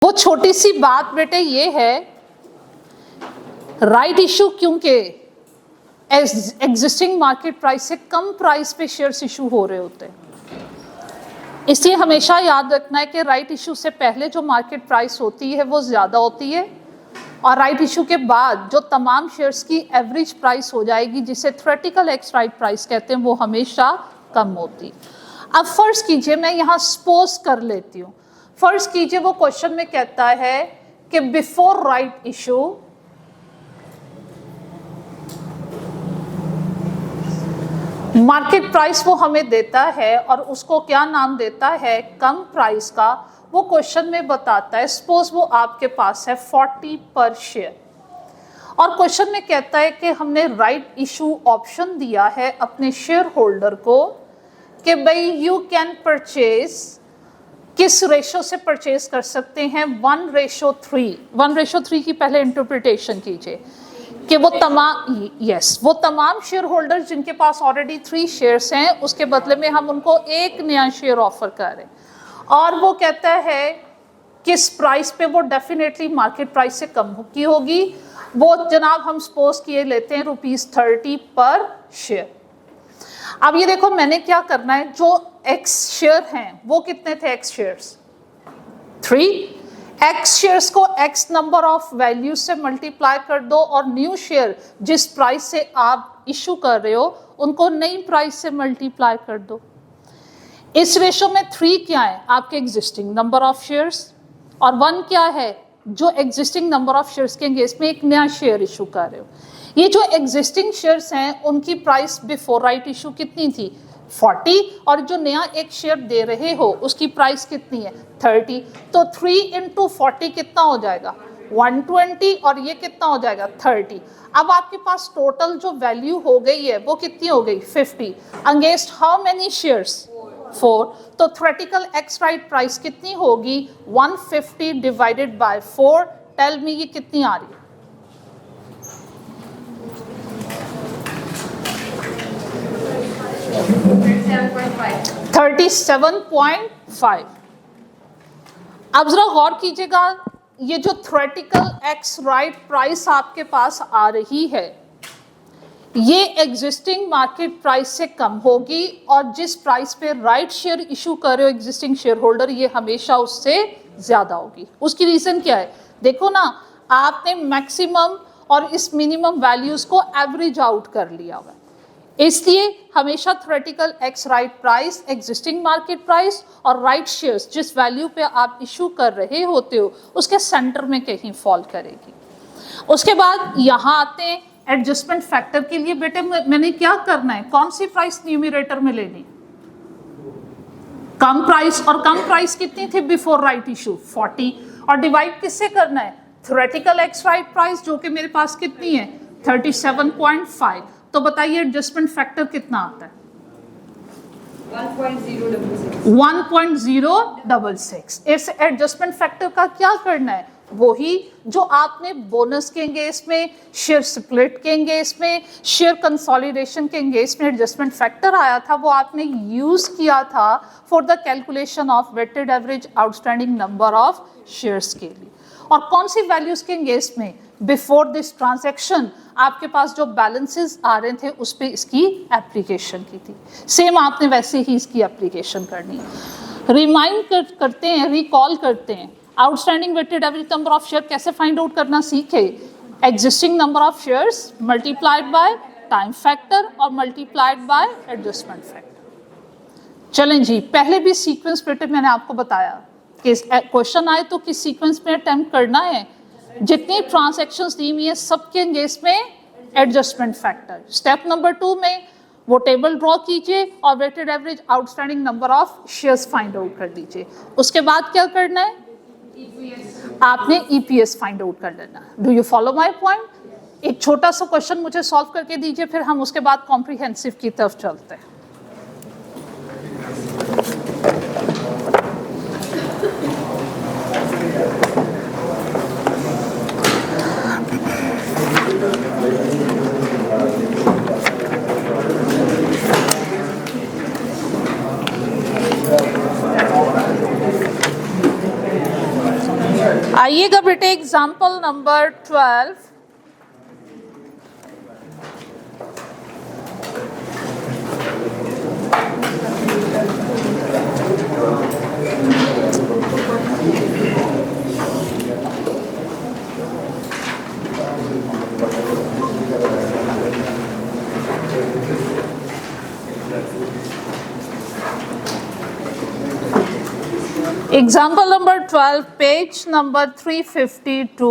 वो छोटी सी बात बेटे ये है, राइट इशू क्योंकि एग्जिस्टिंग मार्केट प्राइस से कम प्राइस पे शेयर्स इशू हो रहे होते हैं, इसलिए हमेशा याद रखना है कि राइट इशू से पहले जो मार्केट प्राइस होती है वो ज़्यादा होती है और राइट इशू के बाद जो तमाम शेयर्स की एवरेज प्राइस हो जाएगी, जिसे थ्योरेटिकल एक्स राइट प्राइस कहते हैं, वो हमेशा कम होती है। अब फर्ज कीजिए, मैं यहाँ सपोज कर लेती हूँ, फर्ज कीजिए वो क्वेश्चन में कहता है कि before right issue market price वो हमें देता है और उसको क्या नाम देता है, कम प्राइस का। वो क्वेश्चन में बताता है, सपोज वो आपके पास है 40 पर शेयर और क्वेश्चन में कहता है कि हमने राइट इशू ऑप्शन दिया है अपने शेयर होल्डर को कि भाई यू कैन परचेज, किस रेशो से परचेज कर सकते हैं, 1:3। 1:3 की पहले इंटरप्रिटेशन कीजिए कि वो तमाम शेयर होल्डर जिनके पास ऑलरेडी 3 शेयर्स हैं, उसके बदले में हम उनको एक नया शेयर ऑफर कर रहे हैं और वो कहता है किस प्राइस पे, वो डेफिनेटली मार्केट प्राइस से कम की होगी। वो जनाब हम सपोज किए लेते हैं ₹30 पर शेयर। अब ये देखो मैंने क्या करना है, जो एक्स शेयर हैं वो कितने थे, एक्स शेयर्स 3, एक्स शेयर्स को एक्स नंबर ऑफ वैल्यू से मल्टीप्लाई कर दो और न्यू शेयर जिस प्राइस से आप इशू कर रहे हो उनको नई प्राइस से मल्टीप्लाई कर दो। इस रेशो में 3 क्या है, आपके एग्जिस्टिंग नंबर ऑफ शेयर्स, और 1 क्या है, जो एग्जिस्टिंग नंबर ऑफ शेयर्स के अगेंस्ट में एक नया शेयर इशू कर रहे हो। ये जो एग्जिस्टिंग शेयर्स हैं उनकी प्राइस बिफोर राइट इशू कितनी थी, 40, और जो नया एक शेयर दे रहे हो उसकी प्राइस कितनी है, 30। तो 3 × 40 कितना हो जाएगा, 120, और ये कितना हो जाएगा, 30। अब आपके पास टोटल जो वैल्यू हो गई है वो कितनी हो गई, 50, अगेंस्ट हाउ मेनी शेयर्स, 4। तो थ्योरेटिकल एक्स राइट प्राइस कितनी होगी, 150 डिवाइडेड बाय 4। टेल मी ये कितनी आ रही है, 37.5। अब जरा गौर कीजिएगा, ये जो थ्योरेटिकल एक्स राइट प्राइस आपके पास आ रही है ये एग्जिस्टिंग मार्केट प्राइस से कम होगी और जिस प्राइस पे राइट शेयर इशू कर रहे हो एग्जिस्टिंग शेयर होल्डर, ये हमेशा उससे ज्यादा होगी। उसकी रीजन क्या है, देखो ना, आपने मैक्सिमम और इस मिनिमम वैल्यूज को एवरेज आउट कर लिया हुआ है, इसलिए हमेशा theoretical ex right price existing market price और राइट शेयर्स जिस वैल्यू पे आप इशू कर रहे होते हो उसके सेंटर में कहीं फॉल करेगी। उसके बाद यहाँ आते हैं एडजस्टमेंट फैक्टर के लिए। बेटे मैंने क्या करना है, कौन सी प्राइस न्यूमरेटर में लेनी, कम प्राइस, और कम प्राइस कितनी थी बिफोर राइट इशू, 40, और डिवाइड किससे करना है, थ्योरेटिकल एक्स राइट प्राइस जो कि मेरे पास कितनी है, 37.5। तो बताइए एडजस्टमेंट फैक्टर कितना आता है, 1.066। इस एडजस्टमेंट फैक्टर का क्या करना है, वही जो आपने बोनस के एंगेज में, शेयर स्प्लिट के एंगेज में, शेयर कंसोलिडेशन के एंगेज में एडजस्टमेंट फैक्टर आया था, वो आपने यूज किया था for the calculation of weighted average outstanding number of shares के लिए। और कौन सी वैल्यूज के एंगेज में, बिफोर दिस ट्रांजैक्शन आपके पास जो बैलेंसेस आ रहे थे उस पर इसकी एप्लीकेशन की थी। सेम आपने वैसे ही इसकी एप्लीकेशन करनी है। रिमाइंड करते हैं, रिकॉल करते हैं, outstanding weighted average number of share कैसे फाइंड आउट करना सीखे, existing number of shares multiplied by time factor और मल्टीप्लाइड बाय एडजस्टमेंट फैक्टर। चलें जी, पहले भी सीक्वेंस बेटे मैंने आपको बताया कि क्वेश्चन आए तो किस सीक्वेंस में अटेम्प्ट करना है, जितनी ट्रांजैक्शंस दी हुई है सबके एंगेज में एडजस्टमेंट फैक्टर। स्टेप नंबर 2 में वो टेबल ड्रॉ कीजिए और weighted average outstanding number of shares find out कर दीजिए। उसके बाद क्या करना है, आपने ईपीएस फाइंड आउट कर लेना। Do you follow my point? एक छोटा सा क्वेश्चन मुझे सॉल्व करके दीजिए, फिर हम उसके बाद कॉम्प्रिहेंसिव की तरफ चलते हैं। आइएगा बेटे example number 12। Example number 12, page number 352।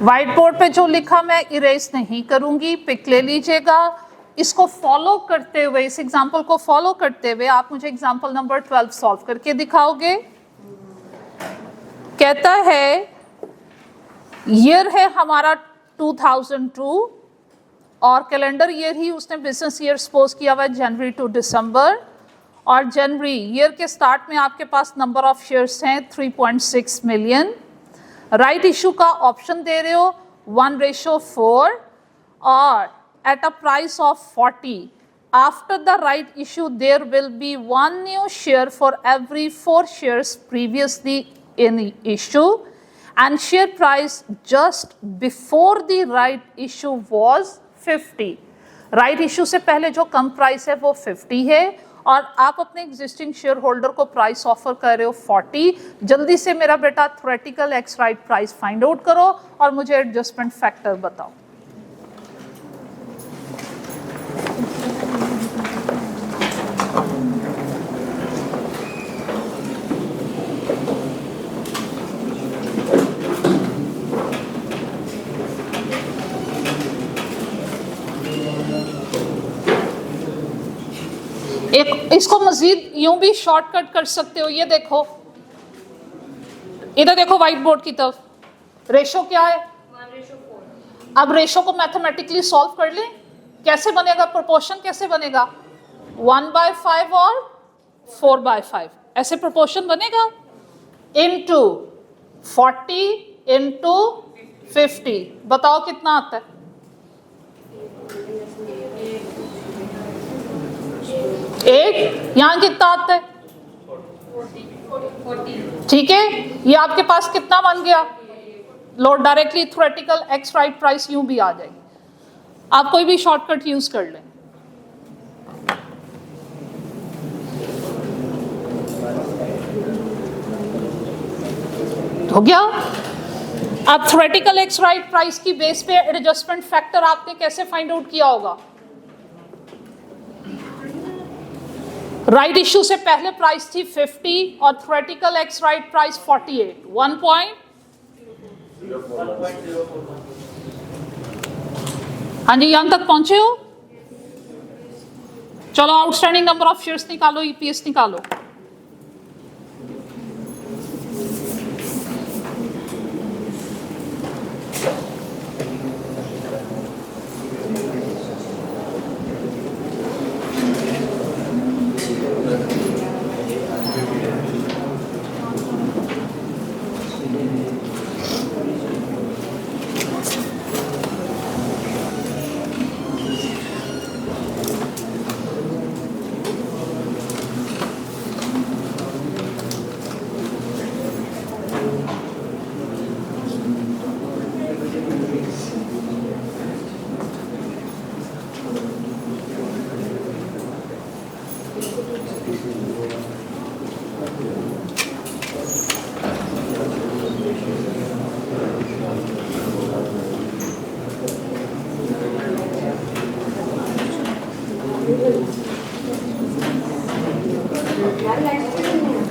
White board पे जो लिखा मैं इरेज नहीं करूंगी, पिक ले लीजिएगा। इसको फॉलो करते हुए, इस एग्जाम्पल को फॉलो करते हुए आप मुझे एग्जाम्पल नंबर 12 सॉल्व करके दिखाओगे। कहता है ईयर है हमारा 2002 और कैलेंडर ईयर ही उसने बिजनेस ईयर सपोज किया हुआ है जनवरी टू दिसंबर। और जनवरी ईयर के स्टार्ट में आपके पास नंबर ऑफ शेयर्स हैं 3.6 मिलियन। राइट इशू का ऑप्शन दे रहे हो 1:4 और at a price of 40। After the right issue there will be 1 new share for every 4 shares previously in issue and share price just before the right issue was 50। Right issue से पहले जो कम price है वो 50 है और आप अपने existing share holder को प्राइस ऑफर कर रहे हो 40। जल्दी से मेरा बेटा theoretical ex right price find out करो और मुझे एडजस्टमेंट फैक्टर बताओ। एक इसको मजीद यूं भी शॉर्टकट कर सकते हो। ये देखो, इधर देखो व्हाइट बोर्ड की तरफ, रेशो क्या है 1:4। अब रेशो को मैथमेटिकली सॉल्व कर लें। कैसे बनेगा प्रोपोर्शन, कैसे बनेगा 1/5 और 4/5 ऐसे प्रोपोर्शन बनेगा। इनटू 40 इनटू 50 बताओ कितना आता है। एक यहां कितना आता है 40। ठीक है, ये आपके पास कितना बन गया। लो directly theoretical ex right price यूं भी आ जाएगी। आप कोई भी शॉर्टकट यूज कर लें। हो गया। अब थ्योरेटिकल एक्स राइट प्राइस की बेस पे एडजस्टमेंट फैक्टर आपने कैसे फाइंड आउट किया होगा। राइट इशू से पहले प्राइस थी 50 और थ्योरेटिकल एक्स राइट प्राइस 48। 1. हाँ जी, यहां तक पहुंचे हो। चलो आउटस्टैंडिंग नंबर ऑफ शेयर्स निकालो, ईपीएस निकालो।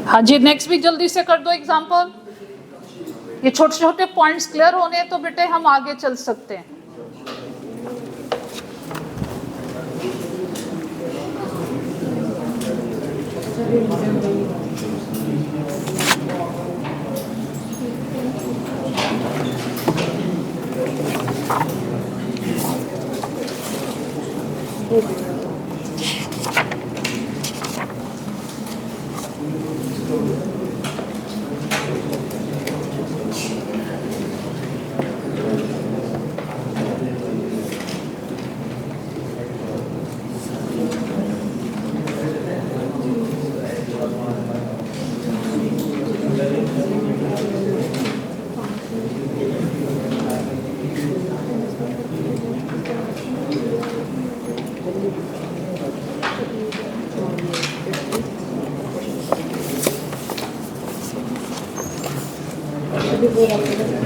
हाँ जी, नेक्स्ट भी जल्दी से कर दो एग्जाम्पल। ये छोटे छोटे पॉइंट्स क्लियर होने तो बेटे हम आगे चल सकते हैं। Before after